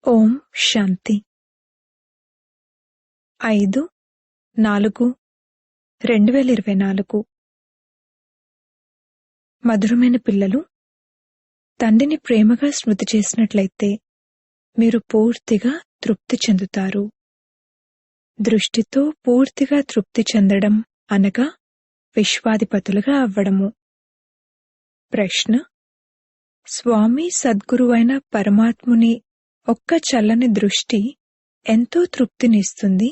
ఓం శాంతి 5/4/2024 మధురమైన పిల్లలు, తండ్రిని ప్రేమగా స్మృతి చేసినట్లయితే మీరు పూర్తిగా తృప్తి చెందుతారు. దృష్టితో పూర్తిగా తృప్తి చెందడం అనగా విశ్వాధిపతులుగా అవ్వడము. ప్రశ్న: స్వామి సద్గురువైన పరమాత్ముని ఒక్క చల్లని దృష్టి ఎంతో తృప్తినిస్తుంది.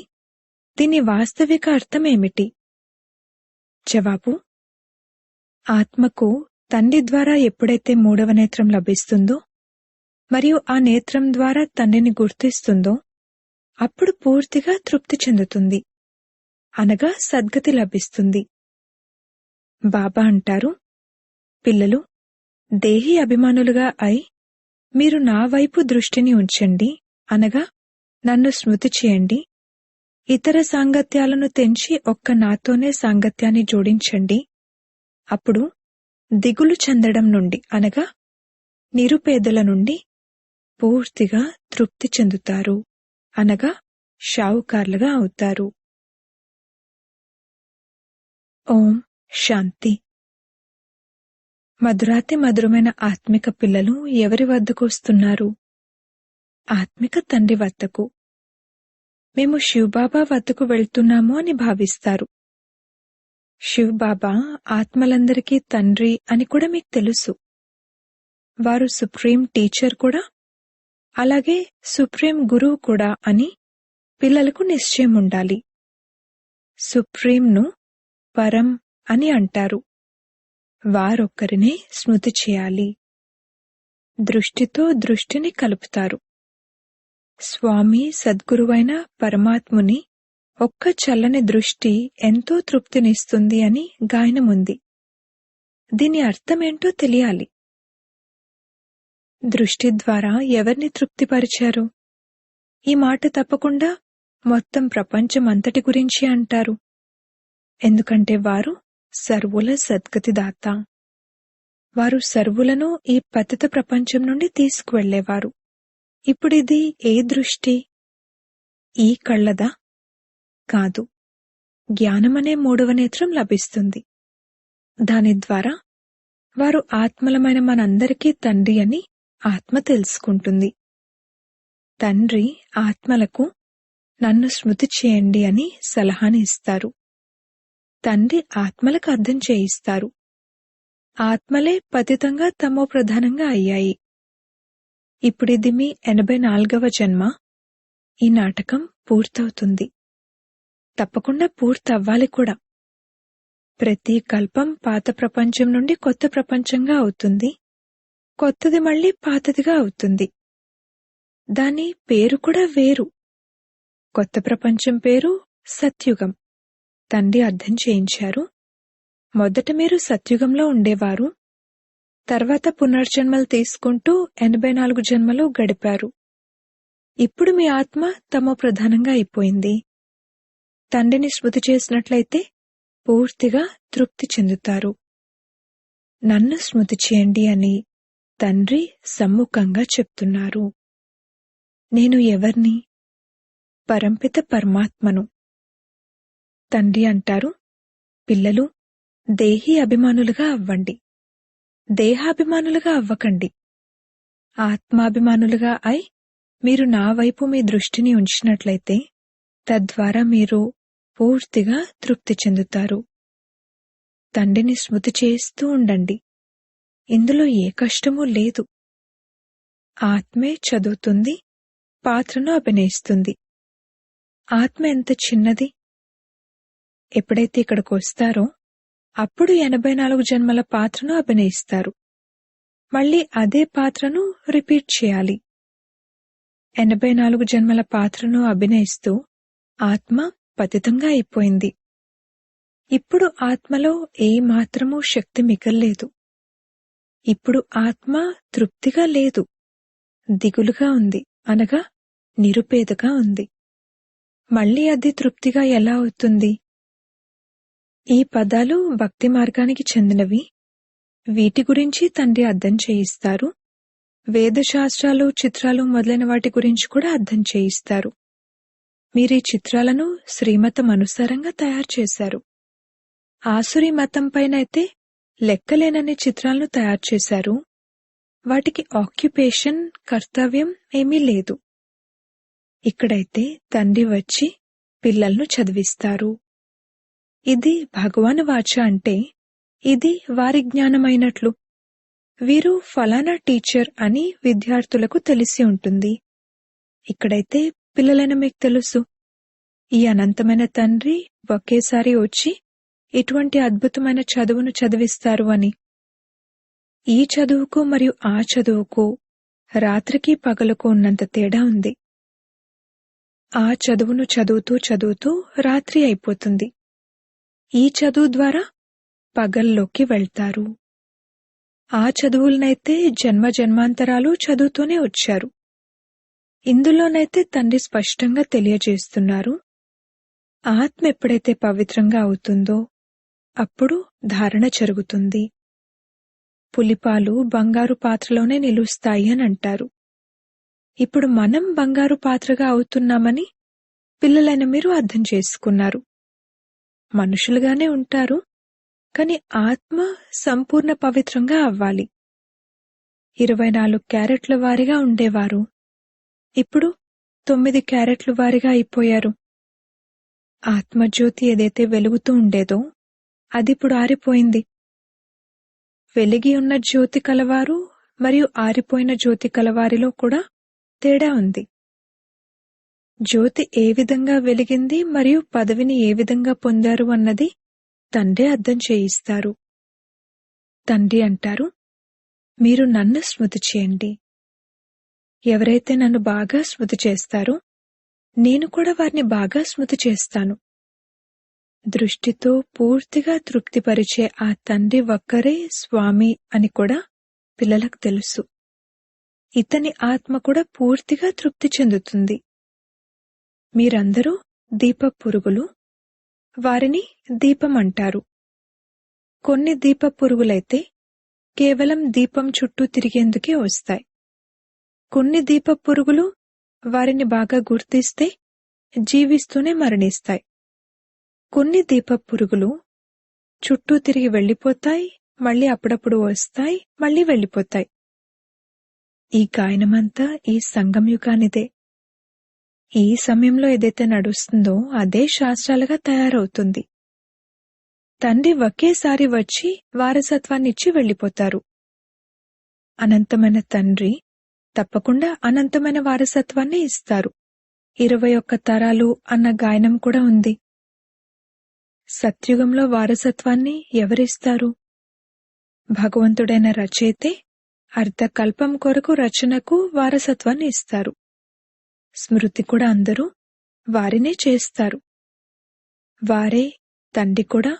దీని వాస్తవిక అర్థమేమిటి? జవాబు: ఆత్మకు తండ్రి ద్వారా ఎప్పుడైతే మూడవ నేత్రం లభిస్తుందో మరియు ఆ నేత్రం ద్వారా తండ్రిని గుర్తిస్తుందో అప్పుడు పూర్తిగా తృప్తి చెందుతుంది, అనగా సద్గతి లభిస్తుంది. బాబా అంటారు, పిల్లలు, దేహి అభిమానులుగా అయి మీరు నా వైపు దృష్టిని ఉంచండి, అనగా నన్ను స్మృతి చేయండి. ఇతర సాంగత్యాలను తెంచి ఒక్క నాతోనే సాంగత్యాన్ని జోడించండి. అప్పుడు దిగులు చెందడం నుండి, అనగా నిరుపేదల నుండి పూర్తిగా తృప్తి చెందుతారు, అనగా షావుకార్లుగా అవుతారు. ఓం శాంతి. మధురాతి మధురమైన ఆత్మిక పిల్లలు ఎవరి వద్దకు వస్తున్నారు? ఆత్మిక తండ్రి వద్దకు. మేము శివబాబా వద్దకు వెళ్తున్నాము అని భావిస్తారు. శివబాబా ఆత్మలందరికీ తండ్రి అని కూడా మీకు తెలుసు. వారు సుప్రీం టీచర్ కూడా, అలాగే సుప్రీం గురువు కూడా అని పిల్లలకు నిశ్చయం ఉండాలి. సుప్రీంను పరం అని అంటారు. వారొక్కరినే స్మృతి చేయాలి. దృష్టితో దృష్టిని కలుపుతారు. స్వామి సద్గురువైన పరమాత్ముని ఒక్క చల్లని దృష్టి ఎంతో తృప్తినిస్తుంది అని గాయనముంది. దీని అర్థమేంటో తెలియాలి. దృష్టి ద్వారా ఎవరిని తృప్తిపరిచారు? ఈ మాట తప్పకుండా మొత్తం ప్రపంచమంతటి గురించి అంటారు. ఎందుకంటే వారు సర్వుల సద్గతిదాత. వారు సర్వులను ఈ పతిత ప్రపంచం నుండి తీసుకువెళ్లేవారు. ఇప్పుడిది ఏ దృష్టి? ఈ కళ్ళదా? కాదు. జ్ఞానమనే మూడవ నేత్రం లభిస్తుంది. దాని ద్వారా వారు ఆత్మలమైన మనందరికీ తండ్రి అని ఆత్మ తెలుసుకుంటుంది. తండ్రి ఆత్మలకు నన్ను స్మృతి చేయండి అని సలహాని ఇస్తారు. తండ్రి ఆత్మలకు అర్థం చేయిస్తారు. ఆత్మలే పతితంగా తమో ప్రధానంగా అయ్యాయి. ఇప్పుడిది మీ 84వ జన్మ. ఈ నాటకం పూర్తవుతుంది. తప్పకుండా పూర్తవ్వాలి కూడా. ప్రతి కల్పం పాత ప్రపంచం నుండి కొత్త ప్రపంచంగా అవుతుంది. కొత్తది మళ్ళీ పాతదిగా అవుతుంది. దాని పేరు కూడా వేరు. కొత్త ప్రపంచం పేరు సత్యుగం. తండ్రి అర్థం చేయించారు. మొదట మీరు సత్యుగంలో ఉండేవారు. తర్వాత పునర్జన్మలు తీసుకుంటూ 84 జన్మలు గడిపారు. ఇప్పుడు మీ ఆత్మ తమో ప్రధానంగా అయిపోయింది. తండ్రిని స్మృతి చేసినట్లయితే పూర్తిగా తృప్తి చెందుతారు. నన్ను స్మృతి చేయండి అని తండ్రి సమ్ముఖంగా చెప్తున్నారు. నేను ఎవర్ని? పరంపిత పరమాత్మను. తండ్రి అంటారు, పిల్లలు, దేహి అభిమానులుగా అవ్వండి. దేహాభిమానులుగా అవ్వకండి. ఆత్మాభిమానులుగా అయి మీరు నా వైపు మీ దృష్టిని ఉంచినట్లయితే తద్వారా మీరు పూర్తిగా తృప్తి చెందుతారు. తండ్రిని స్మృతి చేస్తూ ఉండండి. ఇందులో ఏ కష్టమూ లేదు. ఆత్మే చదువుతుంది, పాత్రను అభినయిస్తుంది. ఆత్మ ఎంత చిన్నది! ఎప్పుడైతే ఇక్కడికి వస్తారో అప్పుడు 84 జన్మల పాత్రను అభినయిస్తారు. మళ్ళీ అదే పాత్రను రిపీట్ చేయాలి. 84 జన్మల పాత్రను అభినయిస్తూ ఆత్మ పతితంగా అయిపోయింది. ఇప్పుడు ఆత్మలో ఏ మాత్రమూ శక్తి మిగల్లేదు. ఇప్పుడు ఆత్మ తృప్తిగా లేదు, దిగులుగా ఉంది, అనగా నిరుపేదగా ఉంది. మళ్ళీ అది తృప్తిగా ఎలా అవుతుంది? ఈ పదాలు భక్తి మార్గానికి చెందినవి. వీటి గురించి తండ్రి అర్థం చేయిస్తారు. వేదశాస్త్రాలు, చిత్రాలు మొదలైన వాటి గురించి కూడా అర్థం చేయిస్తారు. మీరీ చిత్రాలను శ్రీమతం అనుసారంగా తయారు చేశారు. ఆసురీ మతం పైనైతే లెక్కలేనన్ని చిత్రాలను తయారు చేశారు. వాటికి ఆక్యుపేషన్, కర్తవ్యం ఏమీ లేదు. ఇక్కడైతే తండ్రి వచ్చి పిల్లలను చదివిస్తారు. ఇది భగవాన్ వాచ అంటే ఇది వారి జ్ఞానమైనట్లు. వీరు ఫలానా టీచర్ అని విద్యార్థులకు తెలిసి ఉంటుంది. ఇక్కడైతే పిల్లలైన మీకు తెలుసు, ఈ అనంతమైన తండ్రి ఒకేసారి వచ్చి ఇటువంటి అద్భుతమైన చదువును చదివిస్తారు అని. ఈ చదువుకు మరియు ఆ చదువుకు రాత్రికి పగలుకు ఉన్నంత తేడా ఉంది. ఆ చదువును చదువుతూ చదువుతూ రాత్రి అయిపోతుంది. ఈ చదువు ద్వారా పగల్లోకి వెళ్తారు. ఆ చదువులనైతే జన్మ జన్మాంతరాలు చదువుతూనే వచ్చారు. ఇందులోనైతే తండ్రి స్పష్టంగా తెలియజేస్తున్నారు, ఆత్మ ఎప్పుడైతే పవిత్రంగా అవుతుందో అప్పుడు ధారణ జరుగుతుంది. పులిపాలు బంగారు పాత్రలోనే నిలుస్తాయి అని అంటారు. ఇప్పుడు మనం బంగారు పాత్రగా అవుతున్నామని పిల్లలైన మీరు అర్థం చేసుకున్నారు. మనుషులుగానే ఉంటారు, కాని ఆత్మ సంపూర్ణ పవిత్రంగా అవ్వాలి. 24 క్యారెట్ల వారిగా ఉండేవారు, ఇప్పుడు 9 క్యారెట్ల వారిగా అయిపోయారు. ఆత్మజ్యోతి ఏదైతే వెలుగుతూ ఉండేదో అదిప్పుడు ఆరిపోయింది. వెలిగి ఉన్న జ్యోతి కలవారు మరియు ఆరిపోయిన జ్యోతి కలవారిలో కూడా తేడా ఉంది. జ్యోతి ఏ విధంగా వెలిగింది మరియు పదవిని ఏ విధంగా పొందారు అన్నది తండ్రి అర్థం చేయిస్తారు. తండ్రి అంటారు, మీరు నన్ను స్మృతి చేయండి. ఎవరైతే నన్ను బాగా స్మృతి చేస్తారో నేను కూడా వారిని బాగా స్మృతి చేస్తాను. దృష్టితో పూర్తిగా తృప్తిపరిచే ఆ తండ్రి ఒక్కరే స్వామి అని కూడా పిల్లలకు తెలుసు. ఇతని ఆత్మ కూడా పూర్తిగా తృప్తి చెందుతుంది. మీరందరూ దీప పురుగులు, వారిని దీపం అంటారు. కొన్ని దీప పురుగులైతే కేవలం దీపం చుట్టూ తిరిగేందుకే వస్తాయి. కొన్ని దీప పురుగులు వారిని బాగా గుర్తిస్తే జీవిస్తూనే మరణిస్తాయి. కొన్ని దీప పురుగులు చుట్టూ తిరిగి వెళ్లిపోతాయి, మళ్ళీ అప్పుడప్పుడు వస్తాయి, మళ్ళీ వెళ్లిపోతాయి. ఈ గాయనమంతా ఈ సంగమయుగానిదే. ఈ సమయంలో ఏదైతే నడుస్తుందో అదే శాస్త్రాలుగా తయారవుతుంది. తండ్రి ఒకేసారి వచ్చి వారసత్వాన్నిచ్చి వెళ్లిపోతారు. అనంతమైన తండ్రి తప్పకుండా అనంతమైన వారసత్వాన్ని ఇస్తారు. 21 తరాలు అన్న గాయనం కూడా ఉంది. సత్యుగంలో వారసత్వాన్ని ఎవరిస్తారు? భగవంతుడైన రచయితే అర్ధకల్పం కొరకు రచనకు వారసత్వాన్ని ఇస్తారు. స్మృతి కూడా అందరూ వారినే చేస్తారు. వారే తండ్రి కూడా,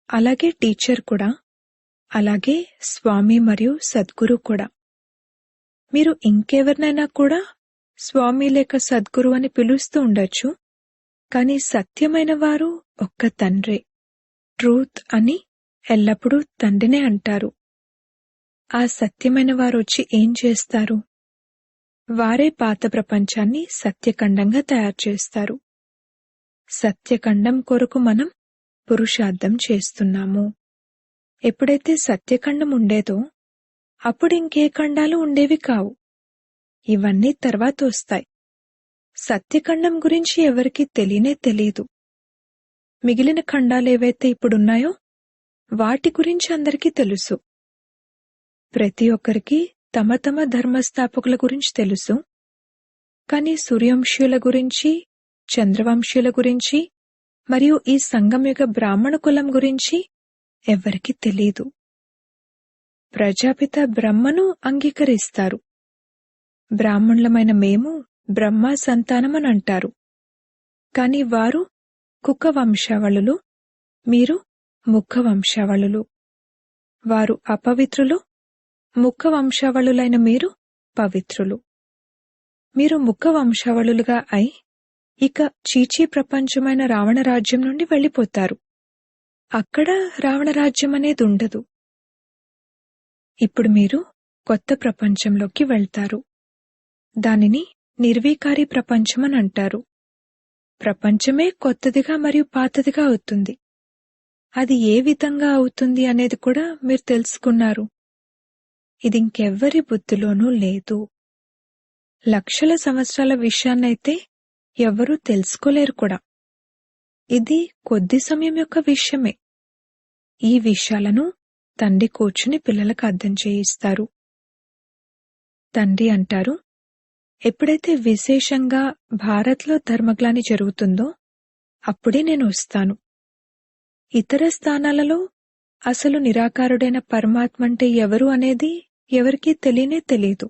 అలాగే టీచర్ కూడా, అలాగే స్వామి మరియు సద్గురు కూడా. మీరు ఇంకెవరినైనా కూడా స్వామి లేక సద్గురు అని పిలుస్తూ ఉండొచ్చు, కాని సత్యమైన వారు ఒక్క తండ్రే. ట్రూత్ అని ఎల్లప్పుడూ తండ్రినే అంటారు. ఆ సత్యమైన వారు వచ్చి ఏం చేస్తారు? వారే పాత ప్రపంచాన్ని సత్యఖండంగా తయారు చేస్తారు. సత్యఖండం కొరకు మనం పురుషార్థం చేస్తున్నాము. ఎప్పుడైతే సత్యఖండం ఉండేదో అప్పుడు ఇంకే ఖండాలు ఉండేవి కావు. ఇవన్నీ తర్వాత వస్తాయి. సత్యఖండం గురించి ఎవరికీ తెలియనే తెలీదు. మిగిలిన ఖండాలేవైతే ఇప్పుడున్నాయో వాటి గురించి అందరికీ తెలుసు. ప్రతి ఒక్కరికి తమ తమ ధర్మస్థాపకుల గురించి తెలుసు, కాని సూర్యవంశీయుల గురించి, చంద్రవంశీయుల గురించి మరియు ఈ సంగమయుగ బ్రాహ్మణ కులం గురించి ఎవ్వరికీ తెలీదు. ప్రజాపిత బ్రహ్మను అంగీకరిస్తారు. బ్రాహ్మణులమైన మేము బ్రహ్మ సంతానమని అంటారు. కాని వారు కుక్క వంశావళులు, మీరు ముఖ వంశావళులు. వారు అపవిత్రులు, ముఖ వంశావళులైన మీరు పవిత్రులు. మీరు ముఖ వంశావళులుగా అయి ఇక చీచీ ప్రపంచమైన రావణరాజ్యం నుండి వెళ్ళిపోతారు. అక్కడ రావణరాజ్యం అనేది ఉండదు. ఇప్పుడు మీరు కొత్త ప్రపంచంలోకి వెళ్తారు. దానిని నిర్వీకారి ప్రపంచమని అంటారు. ప్రపంచమే కొత్తదిగా మరియు పాతదిగా అవుతుంది. అది ఏ విధంగా అవుతుంది అనేది కూడా మీరు తెలుసుకున్నారు. ఇది ఇంకెవ్వరి బుద్ధిలోనూ లేదు. లక్షల సంవత్సరాల విషయాన్నైతే ఎవ్వరూ తెలుసుకోలేరు కూడా. ఇది కొద్ది సమయం యొక్క విషయమే. ఈ విషయాలను తండ్రి కూర్చుని పిల్లలకు అర్థం చేయిస్తారు. తండ్రి అంటారు, ఎప్పుడైతే విశేషంగా భారత్లో ధర్మగ్లాని జరుగుతుందో అప్పుడే నేను వస్తాను. ఇతర స్థానాలలో అసలు నిరాకారుడైన పరమాత్మ అంటే ఎవరు అనేది ఎవరికీ తెలియనే తెలీదు.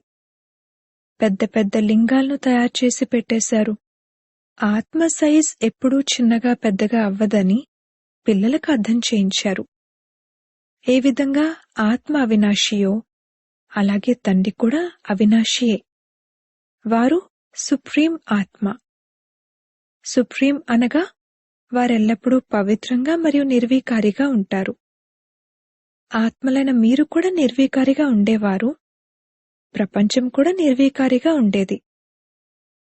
పెద్ద పెద్ద లింగాలను తయారు చేసి పెట్టేశారు. ఆత్మ సైజ్ ఎప్పుడూ చిన్నగా పెద్దగా అవ్వదని పిల్లలకు అర్థం చేయించారు. ఏ విధంగా ఆత్మ అవినాశియో అలాగే తండ్రి కూడా అవినాశియే. వారు సుప్రీం ఆత్మ. సుప్రీం అనగా వారెల్లప్పుడూ పవిత్రంగా మరియు నిర్వీకారిగా ఉంటారు. ఆత్మలైన మీరు కూడా నిర్వీకారిగా ఉండేవారు. ప్రపంచం కూడా నిర్వీకారిగా ఉండేది.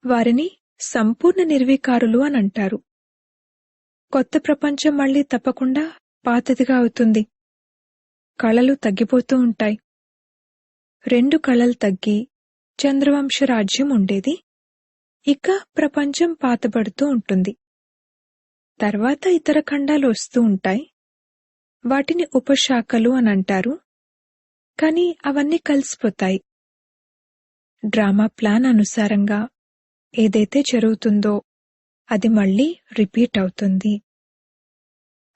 వారిని సంపూర్ణ నిర్వీకారులు అని అంటారు. కొత్త ప్రపంచం మళ్లీ తప్పకుండా పాతదిగా అవుతుంది. కళలు తగ్గిపోతూ ఉంటాయి. 2 కళలు తగ్గి చంద్రవంశ రాజ్యం ఉండేది. ఇక ప్రపంచం పాతబడుతూ ఉంటుంది. తర్వాత ఇతర ఖండాలు వస్తూ ఉంటాయి. వాటిని ఉపశాఖలు అని అంటారు. కానీ అవన్నీ కలిసిపోతాయి. డ్రామా ప్లాన్ అనుసారంగా ఏదైతే జరుగుతుందో అది మళ్లీ రిపీట్ అవుతుంది.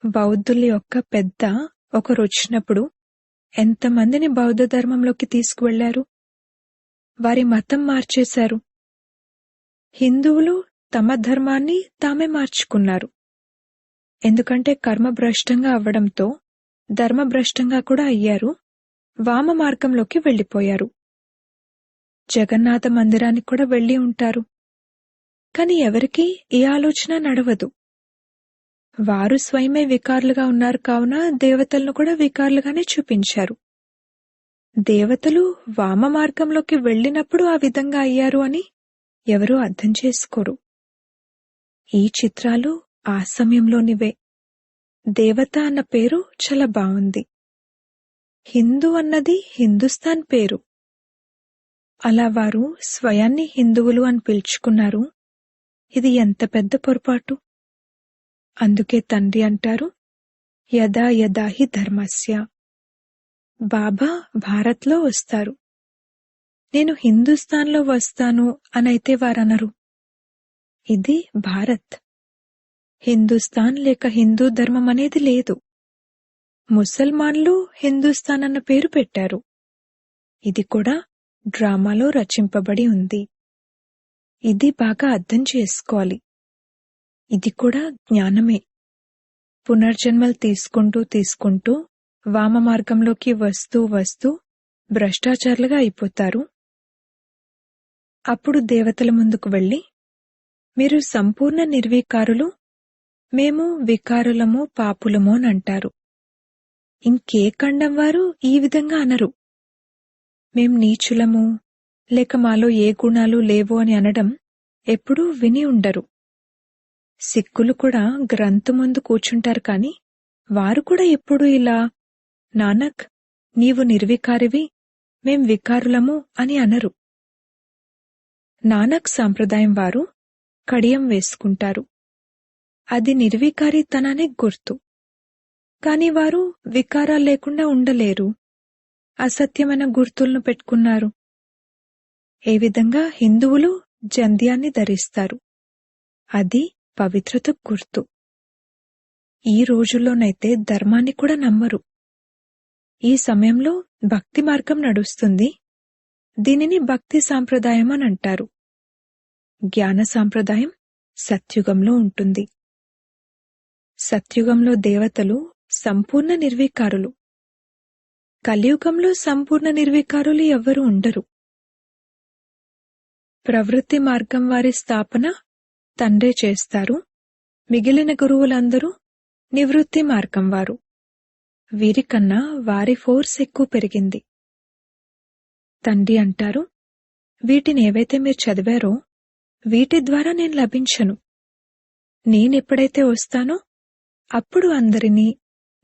బౌద్ధుల యొక్క పెద్ద ఒకరొచ్చినప్పుడు ఎంతమందిని బౌద్ధ ధర్మంలోకి తీసుకువెళ్లారు? వారి మతం మార్చేశారు. హిందువులు తమ ధర్మాన్ని తామే మార్చుకున్నారు. ఎందుకంటే కర్మభ్రష్టంగా అవ్వడంతో ధర్మభ్రష్టంగా కూడా అయ్యారు. వామ మార్గంలోకి వెళ్లిపోయారు. జగన్నాథ మందిరానికి కూడా వెళ్లి ఉంటారు. కాని ఎవరికీ ఏ ఆలోచన నడవదు. వారు స్వయమే వికారులుగా ఉన్నారు కావున దేవతలను కూడా వికారులుగానే చూపించారు. దేవతలు వామ మార్గంలోకి వెళ్లినప్పుడు ఆ విధంగా అయ్యారు అని ఎవరూ అర్థం చేసుకోరు. ఈ చిత్రాలు ఆ సమయంలోనివే. దేవత అన్న పేరు చాలా బావుంది. హిందూ అన్నది హిందుస్థాన్ పేరు. అలా వారు స్వయాన్ని హిందువులు అని పిలుచుకున్నారు. ఇది ఎంత పెద్ద పొరపాటు. అందుకే తండ్రి అంటారు, యదా యదా హి ధర్మస్య. బాబా భారత్లో వస్తారు. నేను హిందుస్థాన్లో వస్తాను అనైతే వారనరు. ఇది భారత్. హిందుస్థాన్ లేక హిందూ ధర్మం అనేది లేదు. ముసల్మాన్లు హిందుస్థాన్ అన్న పేరు పెట్టారు. ఇది కూడా డ్రామాలో రచింపబడి ఉంది. ఇది బాగా అర్థం చేసుకోవాలి. ఇది కూడా జ్ఞానమే. పునర్జన్మలు తీసుకుంటూ వామ మార్గంలోకి వస్తూ భ్రష్టాచారులుగా అయిపోతారు. అప్పుడు దేవతల ముందుకు వెళ్లి, మీరు సంపూర్ణ నిర్వీకారులు, మేము వికారులము పాపులము అని అంటారు. ఇంకే ఖండం వారు ఈ విధంగా అనరు. మేం నీచులము లేక మాలో ఏ గుణాలు లేవు అని అనడం ఎప్పుడూ విని ఉండరు. సిక్కులు కూడా గ్రంథు ముందు కూర్చుంటారు కాని వారు కూడా ఎప్పుడూ ఇలా, నానక్ నీవు నిర్వికారివి, మేం వికారులము అని అనరు. నానక్ సాంప్రదాయం వారు కడియం వేసుకుంటారు. అది నిర్వికారితనానికి గుర్తు. కాని వారు వికారాలు లేకుండా ఉండలేరు. అసత్యమైన గుర్తులను పెట్టుకున్నారు. ఏ విధంగా హిందువులు జంధ్యాన్ని ధరిస్తారు. అది పవిత్రతకు గుర్తు. ఈ రోజుల్లోనైతే ధర్మాన్ని కూడా నమ్మరు. ఈ సమయంలో భక్తి మార్గం నడుస్తుంది. దీనిని భక్తి సాంప్రదాయం అని అంటారు. జ్ఞాన సాంప్రదాయం సత్యుగంలో ఉంటుంది. సత్యుగంలో దేవతలు సంపూర్ణ నిర్వీకారులు. కలియుగంలో సంపూర్ణ నిర్వీకారులు ఎవ్వరూ ఉండరు. ప్రవృత్తి మార్గం వారి స్థాపన తండ్రే చేస్తారు. మిగిలిన గురువులందరూ నివృత్తి మార్గం వారు. వీరికన్నా వారి ఫోర్స్ ఎక్కువ పెరిగింది. తండ్రి అంటారు, వీటిని ఏవైతే మీరు చదివారో వీటి ద్వారా నేను లభించను. నేనెప్పుడైతే వస్తానో అప్పుడు అందరినీ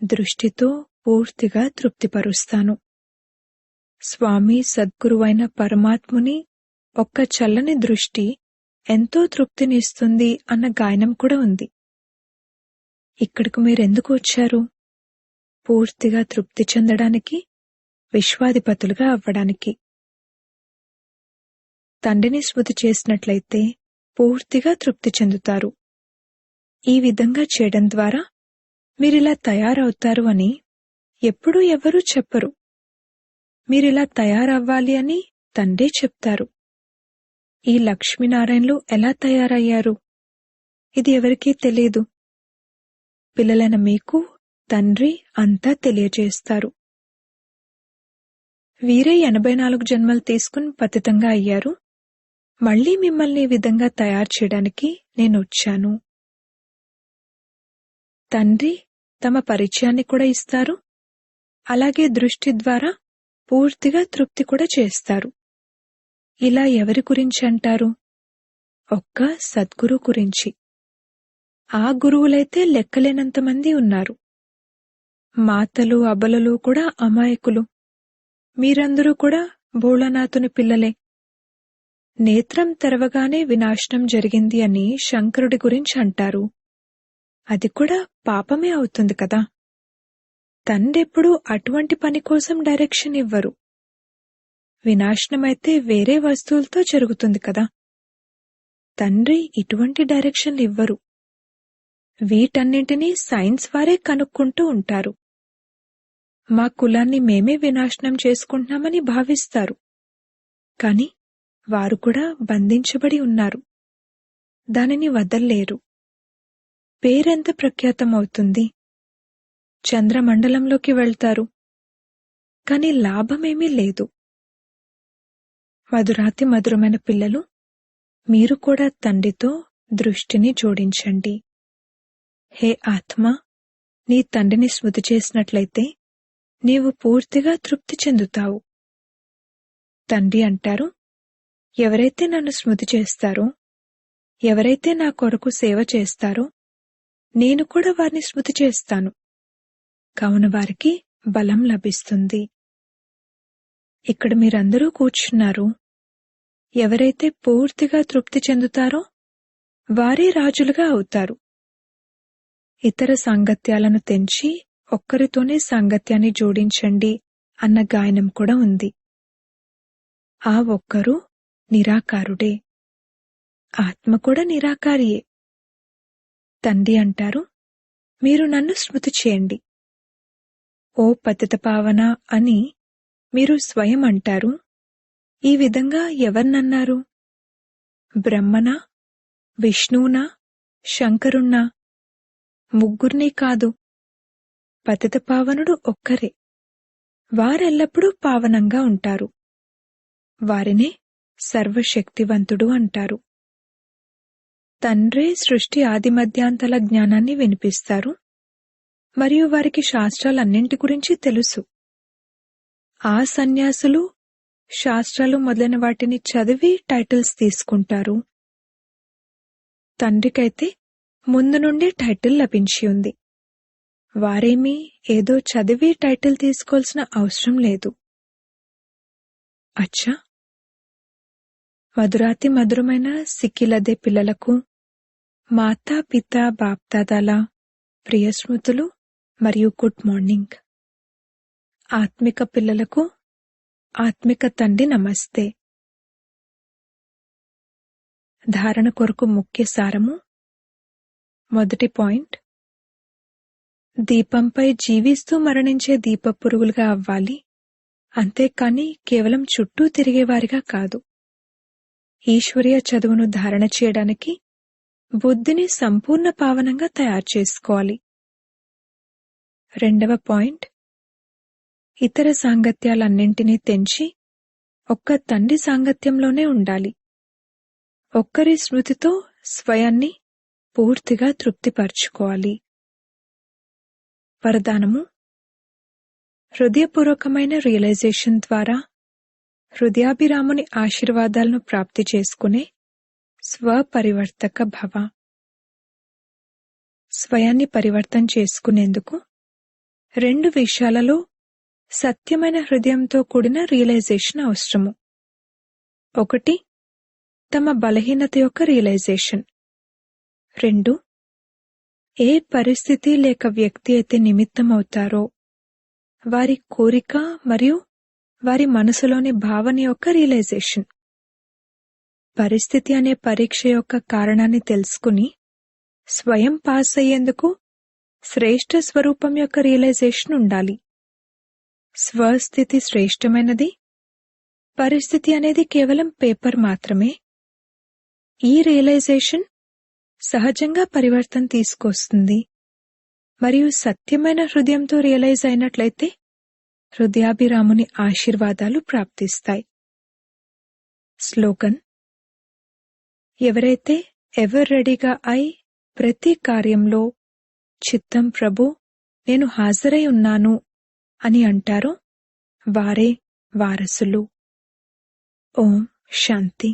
దృష్టితో పూర్తిగా తృప్తిపరుస్తాను. స్వామి సద్గురువైన పరమాత్ముని ఒక్క చల్లని దృష్టి ఎంతో తృప్తినిస్తుంది అన్న గాయనం కూడా ఉంది. ఇక్కడకు మీరెందుకు వచ్చారు? పూర్తిగా తృప్తి చెందడానికి, విశ్వాధిపతులుగా అవ్వడానికి. తండ్రిని స్మృతి చేసినట్లయితే పూర్తిగా తృప్తి చెందుతారు. ఈ విధంగా చేయడం ద్వారా మీరిలా తయారవుతారు అని ఎప్పుడూ ఎవరూ చెప్పరు. మీరిలా తయారవ్వాలి అని తండ్రే చెప్తారు. ఈ లక్ష్మీనారాయణలు ఎలా తయారయ్యారు? ఇది ఎవరికీ తెలియదు. పిల్లలైన మీకు తండ్రి అంతా తెలియజేస్తారు. వీరే 84 జన్మలు తీసుకుని పతితంగా అయ్యారు. మళ్లీ మిమ్మల్ని ఈ విధంగా తయారు చేయడానికి నేనొచ్చాను. తండ్రి తమ పరిచయాన్ని కూడా ఇస్తారు. అలాగే దృష్టి ద్వారా పూర్తిగా తృప్తి కూడా చేస్తారు. ఇలా ఎవరి గురించి అంటారు? ఒక్క సద్గురు గురించి. ఆ గురువులైతే లెక్కలేనంతమంది ఉన్నారు. మాతలు అబలలు కూడా అమాయకులు. మీరందరూ కూడా భోళనాథుని పిల్లలే. నేత్రం తెరవగానే వినాశనం జరిగింది అని శంకరుడి గురించి అంటారు. అది కూడా పాపమే అవుతుంది కదా. తండ్రెప్పుడూ అటువంటి పని కోసం డైరెక్షన్ ఇవ్వరు. వినాశనమైతే వేరే వస్తువులతో జరుగుతుంది కదా. తండ్రి ఇటువంటి డైరెక్షన్లు ఇవ్వరు. వీటన్నింటినీ సైన్స్ వారే కనుక్కుంటూ ఉంటారు. మా కులాన్ని మేమే వినాశనం చేసుకుంటున్నామని భావిస్తారు. కాని వారు కూడా బంధించబడి ఉన్నారు. దానిని వదల్లేరు. పేరెంత ప్రఖ్యాతమవుతుంది. చంద్రమండలంలోకి వెళ్తారు. కాని లాభమేమీ లేదు. మధురాతి మధురమైన పిల్లలు, మీరు కూడా తండ్రితో దృష్టిని జోడించండి. హే ఆత్మ, నీ తండ్రిని స్మృతి చేసినట్లయితే నీవు పూర్తిగా తృప్తి చెందుతావు. తండ్రి అంటారు, ఎవరైతే నన్ను స్మృతి చేస్తారో, ఎవరైతే నా కొరకు సేవ చేస్తారో నేను కూడా వారిని స్మృతి చేస్తాను. కావున వారికి బలం లభిస్తుంది. ఇక్కడ మీరందరూ కూర్చున్నారు. ఎవరైతే పూర్తిగా తృప్తి చెందుతారో వారే రాజులుగా అవుతారు. ఇతర సాంగత్యాలను తెంచి ఒక్కరితోనే సాంగత్యాన్ని జోడించండి అన్న గాయనం కూడా ఉంది. ఆ ఒక్కరు నిరాకారుడే. ఆత్మ కూడా నిరాకారియే. తండ్రి అంటారు, మీరు నన్ను స్మృతి చేయండి. ఓ పతిత పావన అని మీరు స్వయం అంటారు. ఈ విధంగా ఎవర్నన్నారు? బ్రహ్మనా, విష్ణువునా, శంకరుణ్ణా? ముగ్గురినీ కాదు. పతిత పావనుడు ఒక్కరే. వారెల్లప్పుడూ పావనంగా ఉంటారు. వారినే సర్వశక్తివంతుడు అంటారు. తండ్రే సృష్టి ఆదిమధ్యాంతల జ్ఞానాన్ని వినిపిస్తారు. మరియు వారికి శాస్త్రాలన్నింటి గురించి తెలుసు. ఆ సన్యాసులు శాస్త్రాలు మొదలైన వాటిని చదివి టైటిల్స్ తీసుకుంటారు. తండ్రికైతే ముందు నుండి టైటిల్ లభించి ఉంది. వారేమీ ఏదో చదివి టైటిల్ తీసుకోవాల్సిన అవసరం లేదు. అచ్చా, మధురాతి మధురమైన సిక్కిలదే పిల్లలకు మాతా పిత బాప్దాదాల ప్రియ స్మృతులు మరియు గుడ్ మార్నింగ్. ఆత్మిక పిల్లలకు ఆత్మిక తండ్రి నమస్తే. ధారణ కొరకు ముఖ్య సారము. మొదటి పాయింట్, దీపంపై జీవిస్తూ మరణించే దీపపురుగులుగా అవ్వాలి. అంతేకాని కేవలం చుట్టూ తిరిగేవారిగా కాదు. ఈశ్వరీయ చదువును ధారణ చేయడానికి బుద్ధిని సంపూర్ణ పావనంగా తయారు చేసుకోవాలి. రెండవ పాయింట్, ఇతర సాంగత్యాలన్నింటినీ తెంచి ఒక్క తండ్రి సాంగత్యంలోనే ఉండాలి. ఒక్కరి స్మృతితో స్వయాన్ని పూర్తిగా తృప్తిపరచుకోవాలి. వరదానము, హృదయపూర్వకమైన రియలైజేషన్ ద్వారా హృదయాభిరాముని ఆశీర్వాదాలను ప్రాప్తి చేసుకునే స్వపరివర్తక భవ. స్వయాన్ని పరివర్తన చేసుకునేందుకు 2 విషయాలలో సత్యమైన హృదయంతో కూడిన రియలైజేషన్ అవసరము. 1 తమ బలహీనత యొక్క రియలైజేషన్. 2 ఏ పరిస్థితి లేక వ్యక్తి అయితే నిమిత్తమవుతారో వారి కోరిక మరియు వారి మనసులోని భావన యొక్క రియలైజేషన్. పరిస్థితి అనే పరీక్ష యొక్క కారణాన్ని తెలుసుకుని స్వయం పాస్ అయ్యేందుకు శ్రేష్ఠ స్వరూపం యొక్క రియలైజేషన్ ఉండాలి. స్వస్థితి శ్రేష్టమైనది, పరిస్థితి అనేది కేవలం పేపర్ మాత్రమే. ఈ రియలైజేషన్ సహజంగా పరివర్తన తీసుకొస్తుంది మరియు సత్యమైన హృదయంతో రియలైజ్ అయినట్లయితే హృదయాభిరాముని ఆశీర్వాదాలు ప్రాప్తిస్తాయి. స్లోగన్: ఎవరైతే ఎవర్ రెడీగా అయి ప్రతి కార్యంలో చిత్తం ప్రభు నేను హాజరై ఉన్నాను అని అంటారో వారే వారసులు. ఓం శాంతి.